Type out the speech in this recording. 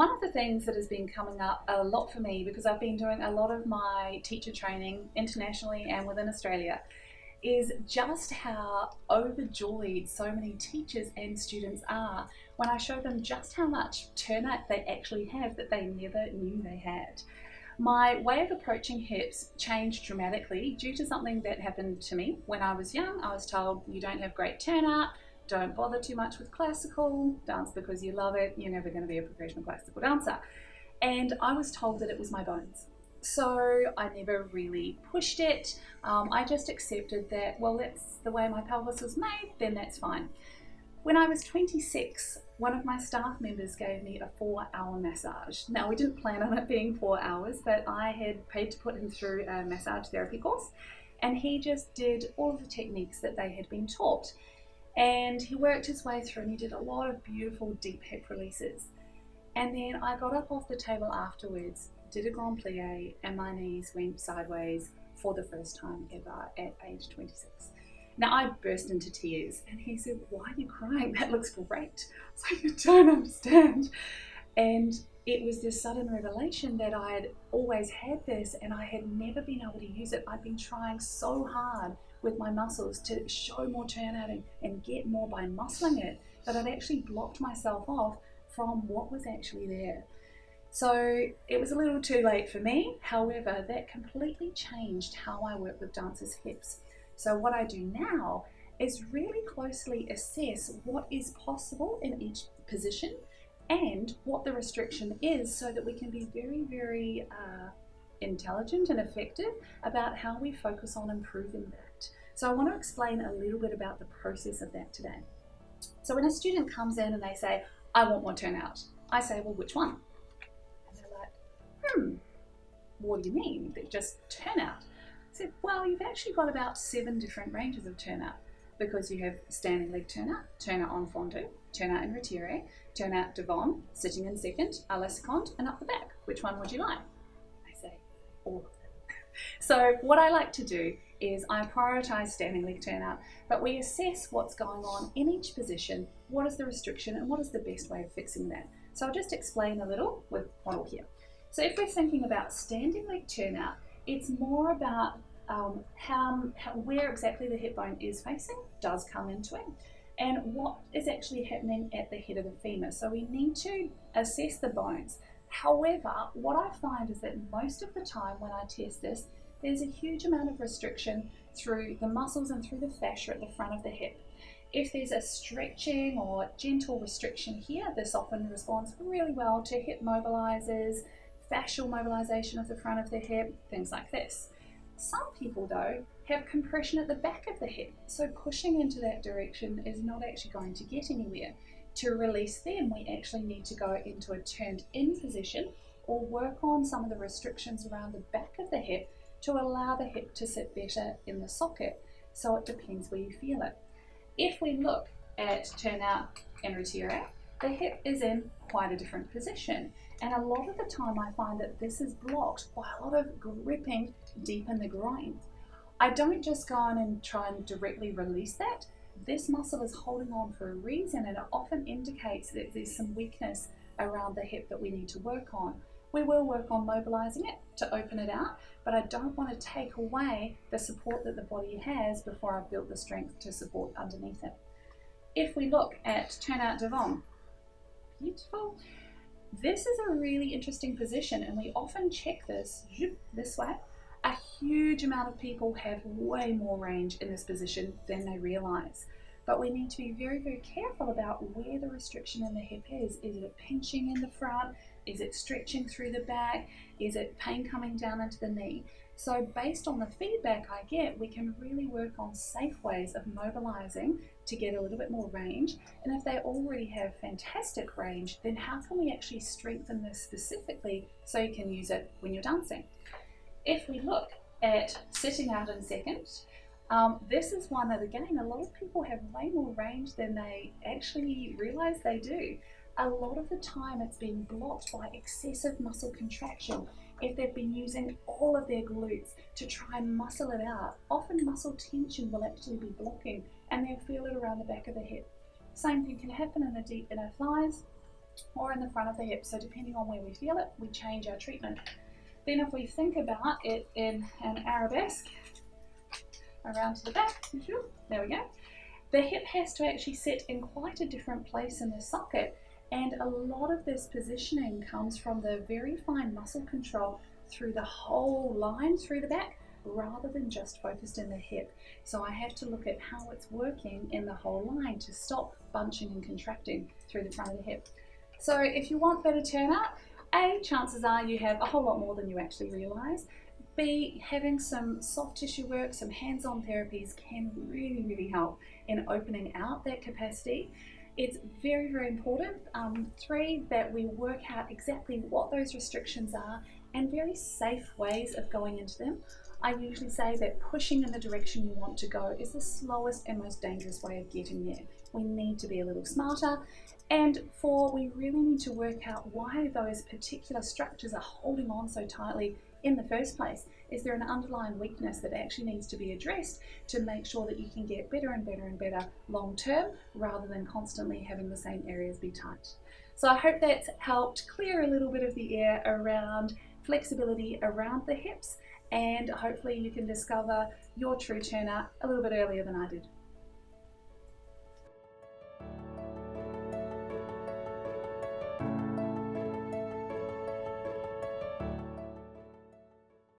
one of the things that has been coming up a lot for me, because I've been doing a lot of my teacher training internationally and within Australia, is just how overjoyed so many teachers and students are when I show them just how much turnout they actually have that they never knew they had. My way of approaching hips changed dramatically due to something that happened to me when I was young. I was told, you don't have great turnout, don't bother too much with classical, dance because you love it, you're never going to be a professional classical dancer. And I was told that it was my bones. So I never really pushed it. I just accepted that, well, that's the way my pelvis was made, then that's fine. When I was 26, one of my staff members gave me a 4-hour massage. Now, we didn't plan on it being 4 hours, but I had paid to put him through a massage therapy course, and he just did all of the techniques that they had been taught. And he worked his way through and he did a lot of beautiful deep hip releases. And then I got up off the table afterwards, did a grand plie, and my knees went sideways for the first time ever at age 26. Now, I burst into tears and he said, why are you crying? That looks great. So you don't understand. And it was this sudden revelation that I had always had this and I had never been able to use it. I'd been trying so hard with my muscles to show more turnout and get more by muscling it, that I'd actually blocked myself off from what was actually there. So it was a little too late for me. However, that completely changed how I work with dancers' hips. So what I do now is really closely assess what is possible in each position and what the restriction is, so that we can be very, very intelligent and effective about how we focus on improving that. So I want to explain a little bit about the process of that today. So when a student comes in and they say, I want more turnout, I say, well, which one? And they're like, what do you mean? They're just turnout. I said, well, you've actually got about 7 different ranges of turnout, because you have standing leg turnout, turnout en fondue, turnout in retire, turnout devant, sitting in second, a la seconde, and up the back. Which one would you like? I say, all of them. So what I like to do is I prioritize standing leg turnout, but we assess what's going on in each position, what is the restriction, and what is the best way of fixing that. So I'll just explain a little with model here. So if we're thinking about standing leg turnout, it's more about where exactly the hip bone is facing does come into it, and what is actually happening at the head of the femur. So we need to assess the bones. However, what I find is that most of the time when I test this, there's a huge amount of restriction through the muscles and through the fascia at the front of the hip. If there's a stretching or gentle restriction here, this often responds really well to hip mobilizers, fascial mobilization of the front of the hip, things like this. Some people, though, have compression at the back of the hip, so pushing into that direction is not actually going to get anywhere. To release them, we actually need to go into a turned in position or work on some of the restrictions around the back of the hip to allow the hip to sit better in the socket. So it depends where you feel it. If we look at turnout and retire, the hip is in quite a different position. And a lot of the time I find that this is blocked by a lot of gripping deep in the groin. I don't just go on and try and directly release that. This muscle is holding on for a reason, and it often indicates that there's some weakness around the hip that we need to work on. We will work on mobilizing it to open it out, but I don't want to take away the support that the body has before I've built the strength to support underneath it. If we look at turnout devant, beautiful. This is a really interesting position, and we often check this way. A huge amount of people have way more range in this position than they realize. But we need to be very, very careful about where the restriction in the hip is. Is it pinching in the front? Is it stretching through the back? Is it pain coming down into the knee? So based on the feedback I get, we can really work on safe ways of mobilizing to get a little bit more range. And if they already have fantastic range, then how can we actually strengthen this specifically so you can use it when you're dancing? If we look at sitting out in second, this is one that, again, a lot of people have way more range than they actually realize they do. A lot of the time it's being blocked by excessive muscle contraction. If they've been using all of their glutes to try and muscle it out, often muscle tension will actually be blocking, and they'll feel it around the back of the hip. Same thing can happen in the deep inner thighs. or in the front of the hip. So depending on where we feel it, we change our treatment. Then if we think about it in an arabesque, around to the back, there we go. The hip has to actually sit in quite a different place in the socket, and a lot of this positioning comes from the very fine muscle control through the whole line through the back, rather than just focused in the hip. So I have to look at how it's working in the whole line to stop bunching and contracting through the front of the hip. So if you want better turnout, A, chances are you have a whole lot more than you actually realise. B, having some soft tissue work, some hands-on therapies can really, really help in opening out that capacity. It's very, very important. 3, that we work out exactly what those restrictions are and very safe ways of going into them. I usually say that pushing in the direction you want to go is the slowest and most dangerous way of getting there. We need to be a little smarter. And 4, we really need to work out why those particular structures are holding on so tightly in the first place. Is there an underlying weakness that actually needs to be addressed to make sure that you can get better and better and better long term, rather than constantly having the same areas be tight? So I hope that's helped clear a little bit of the air around flexibility around the hips, and hopefully you can discover your true turnout a little bit earlier than I did.